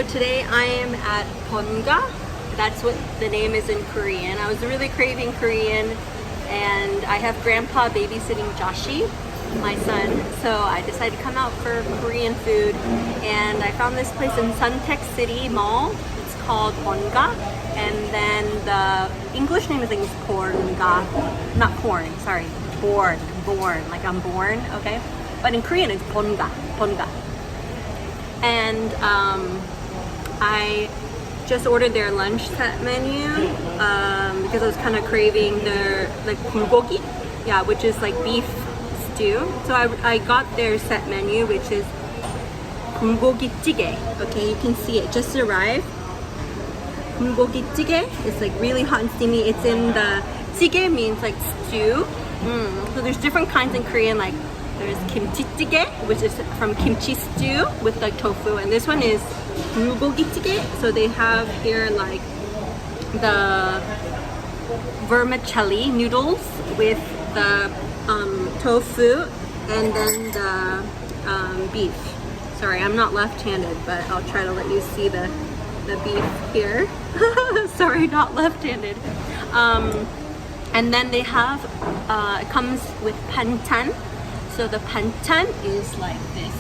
today I am at BORNGA. That's what the name is in Korean. I was really craving Korean, and I have grandpa babysitting Joshi, my son, so I decided to come out for Korean food, and I found this place in Suntec City Mall. It's called BORNGA, and then the English name is BORNGA, not corn, sorry, born, like I'm born, okay? But in Korean it's BORNGA. And I just ordered their lunch set menu because I was kind of craving their Gogi, yeah, which is like beef stew. So I got their set menu, which is bulgogi jjigae. Okay, you can see it just arrived. Bulgogi jjigae is like really hot and steamy. It's in the jjigae means like stew. So there's different kinds in Korean, like there's kimchi jjigae, which is from kimchi stew with like tofu, and this one is bulgogi jjigae. So they have here like the vermicelli noodles with the tofu and then the beef. Sorry, I'm not left-handed, but I'll try to let you see the beef here. Sorry, not left-handed. And then they have, it comes with Pantene. So the Pantene is like this.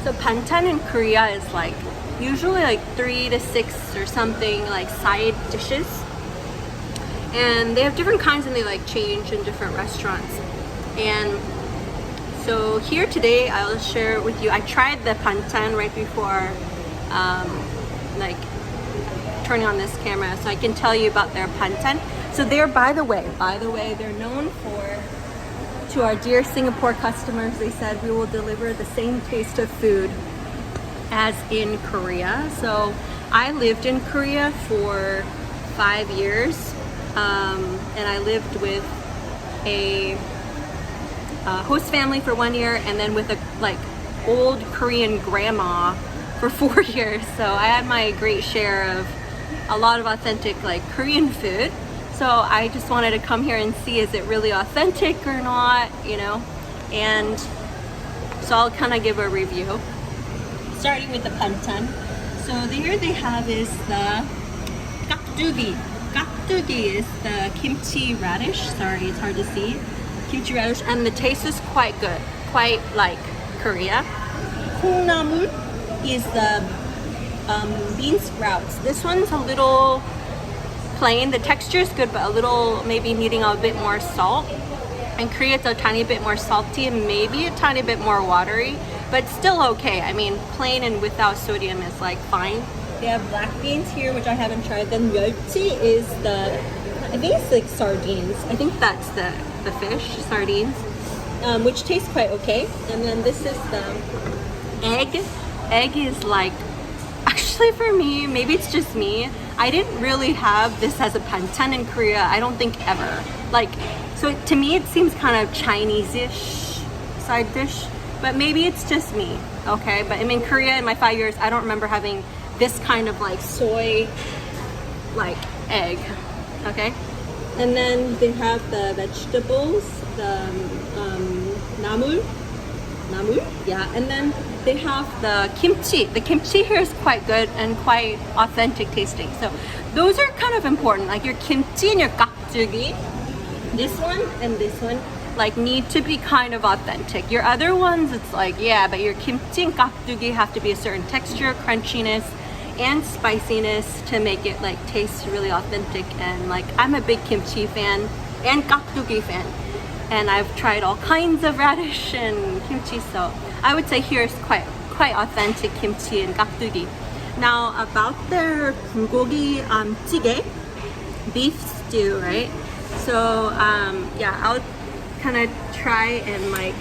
So Pantene in Korea is like usually like 3 to 6 or something, like side dishes. And they have different kinds, and they like change in different restaurants. And so here today I'll share with you, I tried the Pantene right before like turning on this camera, so I can tell you about their Pantene. So they're, by the way, they're known for, to our dear Singapore customers, they said we will deliver the same taste of food as in Korea. So I lived in Korea for 5 years, and I lived with a host family for 1 year, and then with a like old Korean grandma for 4 years. So I had my great share of a lot of authentic like Korean food. So I just wanted to come here and see, is it really authentic or not, you know? And so I'll kind of give a review, starting with the Pantene. So here they have is the gakdugi. Gakdugi is the kimchi radish. Sorry, it's hard to see. Kimchi radish, and the taste is quite good, quite like Korea. 콩나물 is the bean sprouts. This one's a little plain. The texture is good, but a little maybe needing a bit more salt. And Korea it's a tiny bit more salty and maybe a tiny bit more watery, but still okay. I mean, plain and without sodium is like fine. They have black beans here, which I haven't tried. Then 멸치 is the, I think it's like sardines. I think that's the fish, sardines, which tastes quite okay. And then this is the egg. Egg is like, actually for me, maybe it's just me, I didn't really have this as a Pantene in Korea. I don't think ever. Like, so to me it seems kind of Chinese-ish side dish, but maybe it's just me, okay? But I'm in Korea in my 5 years, I don't remember having this kind of like soy, like egg, okay? And then they have the vegetables, the 나물, yeah, and then they have the kimchi. The kimchi here is quite good and quite authentic tasting. So those are kind of important, like your kimchi and your gakdugi. This one and this one like need to be kind of authentic. Your other ones, it's like, yeah, but your kimchi and gakdugi have to be a certain texture, crunchiness, and spiciness to make it like taste really authentic. And like, I'm a big kimchi fan and gakdugi fan, and I've tried all kinds of radish and kimchi, so I would say here's quite authentic kimchi and gakdugi. Now about their bulgogi jjigae, beef stew, right? So yeah, I'll kind of try and like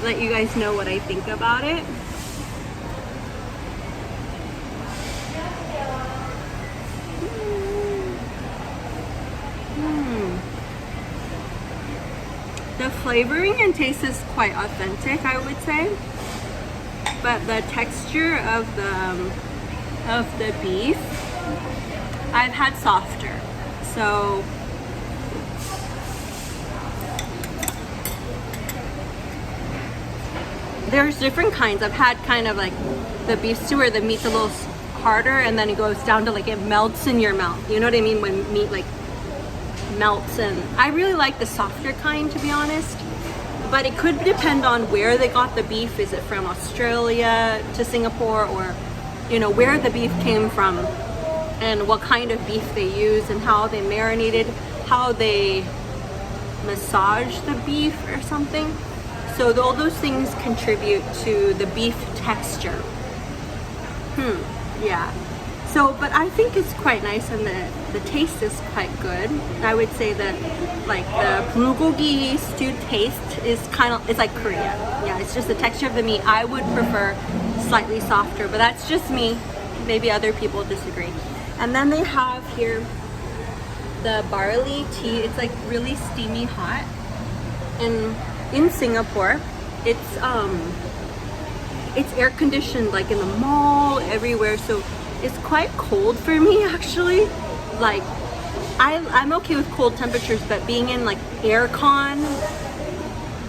let you guys know what I think about it. The flavoring and taste is quite authentic, I would say, but the texture of the beef I've had softer. So there's different kinds. I've had kind of like the beef stew where the meat's a little harder, and then it goes down to like it melts in your mouth. You know what I mean? When meat like melts. And I really like the softer kind, to be honest. But it could depend on where they got the beef. Is it from Australia to Singapore, or you know, where the beef came from, and what kind of beef they use, and how they marinated, how they massage the beef or something. So all those things contribute to the beef texture. Yeah. So, but I think it's quite nice, and the taste is quite good. I would say that like the bulgogi stew taste is it's like Korea. Yeah, it's just the texture of the meat. I would prefer slightly softer, but that's just me. Maybe other people disagree. And then they have here the barley tea. It's like really steamy hot. And in Singapore, it's air conditioned, like in the mall, everywhere. So it's quite cold for me, actually. Like I'm okay with cold temperatures, but being in like air con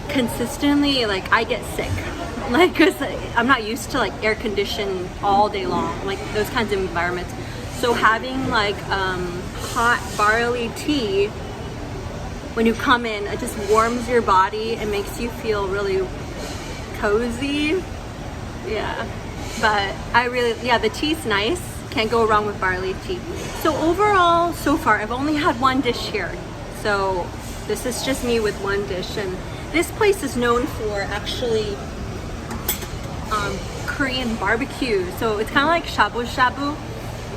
consistently, like I get sick. Like, cause I'm not used to like air conditioned all day long, like those kinds of environments. So having like hot barley tea when you come in, it just warms your body and makes you feel really cozy. Yeah, but the tea's nice. Can't go wrong with barley tea. So overall, so far, I've only had one dish here. So this is just me with one dish. And this place is known for actually Korean barbecue. So it's kind of like shabu shabu,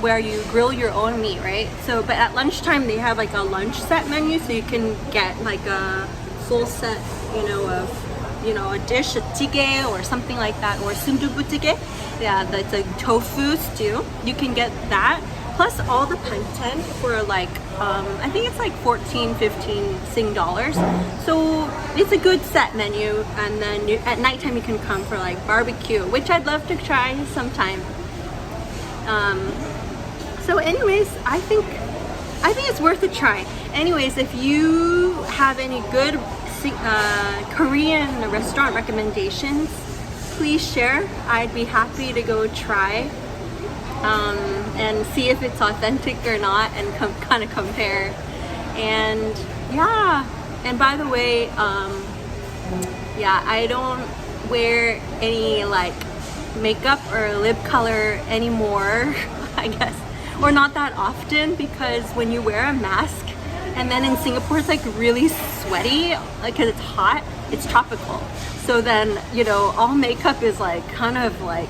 where you grill your own meat, right? So, but at lunchtime, they have like a lunch set menu. So you can get like a full set, a dish, a jjigae or something like that, or sundubu jjigae. Yeah, that's a tofu stew. You can get that, plus all the Pantene for like, I think it's like 14, 15 Sing dollars. So it's a good set menu. And then at nighttime you can come for like barbecue, which I'd love to try sometime. So anyways, I think it's worth a try. Anyways, if you have any good Korean restaurant recommendations, please share. I'd be happy to go try and see if it's authentic or not, and kind of compare. And yeah, and by the way, I don't wear any like makeup or lip color anymore, I guess, or not that often, because when you wear a mask, and then in Singapore it's like really sweaty, like 'cause it's hot, it's tropical. So then, all makeup is like kind of like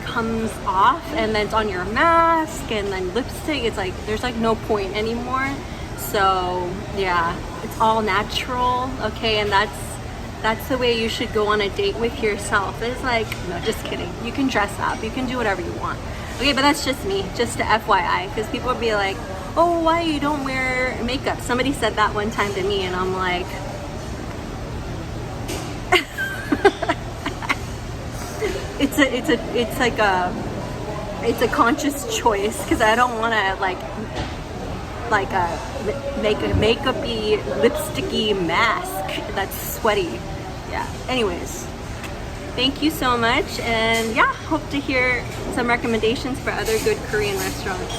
comes off, and then it's on your mask, and then lipstick, it's like there's like no point anymore. So yeah, it's all natural, okay? And that's the way you should go on a date with yourself. It's like, no, just kidding. You can dress up, you can do whatever you want. Okay, but that's just me, just to FYI, because people would be like, oh, why you don't wear makeup? Somebody said that one time to me, and I'm like, it's a conscious choice, because I don't want to make a makeup-y, lipsticky mask that's sweaty. Yeah. Anyways, thank you so much, and yeah, hope to hear some recommendations for other good Korean restaurants.